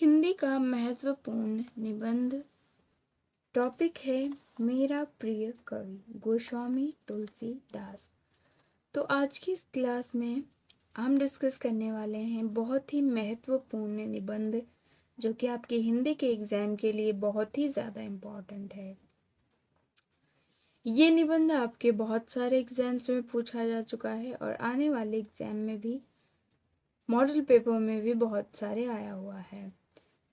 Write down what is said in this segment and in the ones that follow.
हिंदी का महत्वपूर्ण निबंध। टॉपिक है मेरा प्रिय कवि गोस्वामी तुलसीदास। तो आज की इस क्लास में हम डिस्कस करने वाले हैं बहुत ही महत्वपूर्ण निबंध, जो कि आपके हिंदी के एग्ज़ाम के लिए बहुत ही ज़्यादा इम्पॉर्टेंट है। ये निबंध आपके बहुत सारे एग्ज़ाम्स में पूछा जा चुका है और आने वाले एग्ज़ाम में भी, मॉडल पेपर में भी बहुत सारे आया हुआ है।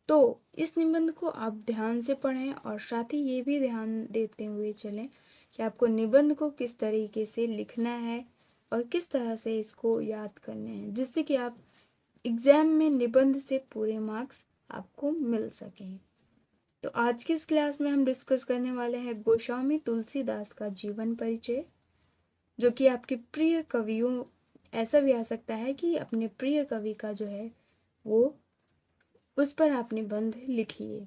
तो इस निबंध को आप ध्यान से पढ़ें और साथ ही ये भी ध्यान देते हुए चलें कि आपको निबंध को किस तरीके से लिखना है और किस तरह से इसको याद करने हैं, जिससे कि आप एग्ज़ाम में निबंध से पूरे मार्क्स आपको मिल सकें। तो आज की इस क्लास में हम डिस्कस करने वाले हैं गोस्वामी तुलसीदास का जीवन परिचय, जो कि आपके प्रिय कवियों, ऐसा भी आ सकता है कि अपने प्रिय कवि का जो है वो उस पर आप निबंध लिखिए।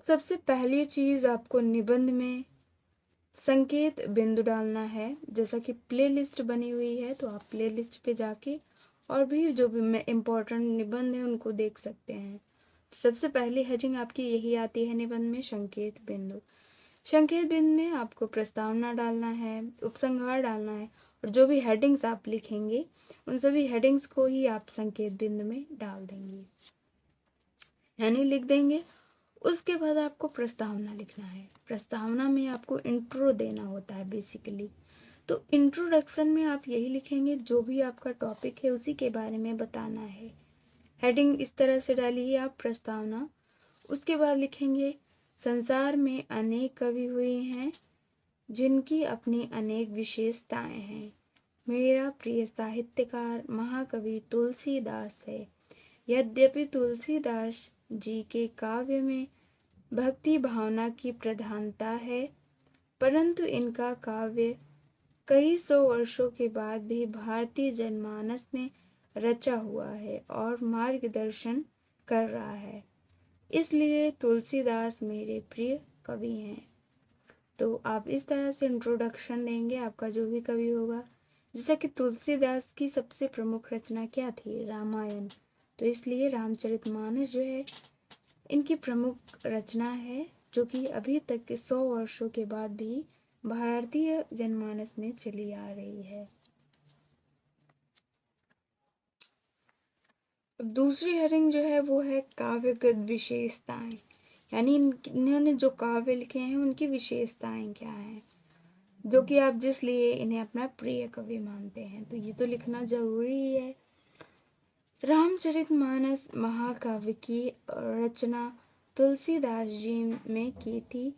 सबसे पहली चीज़, आपको निबंध में संकेत बिंदु डालना है। जैसा कि प्लेलिस्ट बनी हुई है तो आप प्लेलिस्ट पे जाके और भी जो भी इम्पोर्टेंट निबंध हैं उनको देख सकते हैं। सबसे पहली हेडिंग आपकी यही आती है निबंध में, संकेत बिंदु। संकेत बिंदु में आपको प्रस्तावना डालना है, उपसंहार डालना है और जो भी हेडिंग्स आप लिखेंगे उन सभी हेडिंग्स को ही आप संकेत बिंदु में डाल देंगे, यानी लिख देंगे। उसके बाद आपको प्रस्तावना लिखना है। प्रस्तावना में आपको इंट्रो देना होता है बेसिकली। तो इंट्रोडक्शन में आप यही लिखेंगे, जो भी आपका टॉपिक है उसी के बारे में बताना है। हेडिंग इस तरह से डालिए आप प्रस्तावना। उसके बाद लिखेंगे, संसार में अनेक कवि हुए हैं जिनकी अपनी अनेक विशेषताएं हैं। मेरा प्रिय साहित्यकार महाकवि तुलसीदास है। यद्यपि तुलसीदास जी के काव्य में भक्ति भावना की प्रधानता है, परंतु इनका काव्य कई सौ वर्षों के बाद भी भारतीय जनमानस में रचा हुआ है और मार्गदर्शन कर रहा है। इसलिए तुलसीदास मेरे प्रिय कवि हैं। तो आप इस तरह से इंट्रोडक्शन देंगे, आपका जो भी कवि होगा। जैसा कि तुलसीदास की सबसे प्रमुख रचना क्या थी? रामायण। तो इसलिए रामचरितमानस जो है इनकी प्रमुख रचना है, जो कि अभी तक के 100 वर्षों के बाद भी भारतीय जनमानस में चली आ रही है। अब दूसरी हेडिंग जो है वो है काव्यगत विशेषताएं, यानी इन्होंने जो काव्य लिखे हैं उनकी विशेषताएं क्या हैं, जो कि आप जिस लिए इन्हें अपना प्रिय कवि मानते हैं। तो ये तो लिखना जरूरी ही है। रामचरितमानस महाकाव्य की रचना तुलसीदास जी में की थी,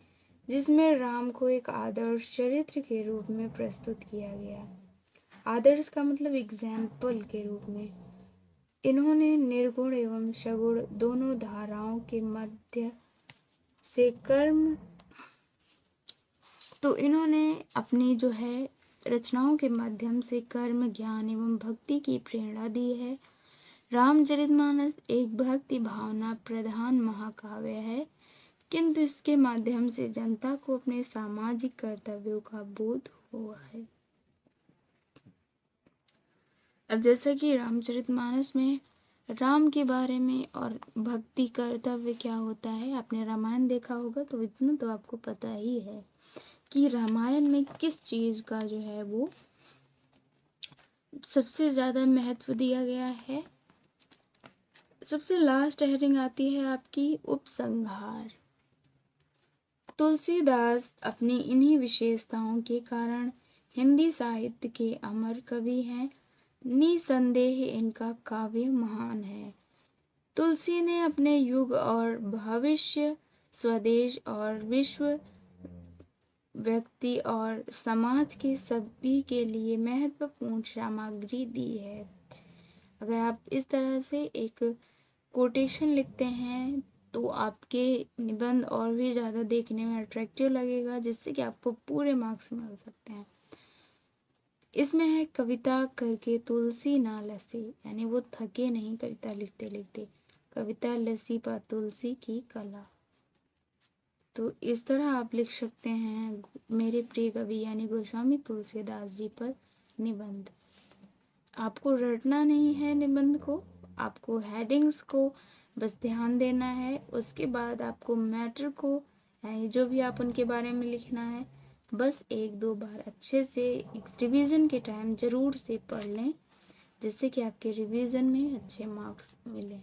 जिसमें राम को एक आदर्श चरित्र के रूप में प्रस्तुत किया गया। आदर्श का मतलब एग्जाम्पल के रूप में। इन्होंने निर्गुण एवं सगुण दोनों धाराओं के मध्य से कर्म, तो इन्होंने अपनी जो है रचनाओं के माध्यम से कर्म, ज्ञान एवं भक्ति की प्रेरणा दी है। रामचरितमानस एक भक्ति भावना प्रधान महाकाव्य है, किंतु इसके माध्यम से जनता को अपने सामाजिक कर्तव्यों का बोध हुआ है। अब जैसा कि रामचरितमानस में राम के बारे में और भक्ति कर्तव्य क्या होता है, आपने रामायण देखा होगा तो इतना तो आपको पता ही है कि रामायण में किस चीज़ का जो है वो सबसे ज़्यादा महत्व दिया गया है। सबसे लास्ट हेडिंग आती है आपकी उपसंहार। तुलसीदास अपनी इन्हीं विशेषताओं के कारण हिंदी साहित्य के अमर कवि हैं। निसंदेह इनका काव्य महान है। तुलसी ने अपने युग और भविष्य, स्वदेश और विश्व, व्यक्ति और समाज के सभी के लिए महत्वपूर्ण सामग्री दी है। अगर आप इस तरह से एक कोटेशन लिखते हैं तो आपके निबंध और भी ज़्यादा देखने में अट्रैक्टिव लगेगा, जिससे कि आपको पूरे मार्क्स मिल सकते हैं। इसमें है, कविता करके तुलसी ना लसी, यानी वो थके नहीं कविता लिखते लिखते। कविता लसी पा तुलसी की कला। तो इस तरह आप लिख सकते हैं मेरे प्रिय कवि यानी गोस्वामी तुलसीदास जी पर निबंध। आपको रटना नहीं है निबंध को, आपको हेडिंग्स को बस ध्यान देना है। उसके बाद आपको मैटर को यानी जो भी आप उनके बारे में लिखना है बस 1-2 बार अच्छे से रिवीजन के टाइम ज़रूर से पढ़ लें, जिससे कि आपके रिवीजन में अच्छे मार्क्स मिलें।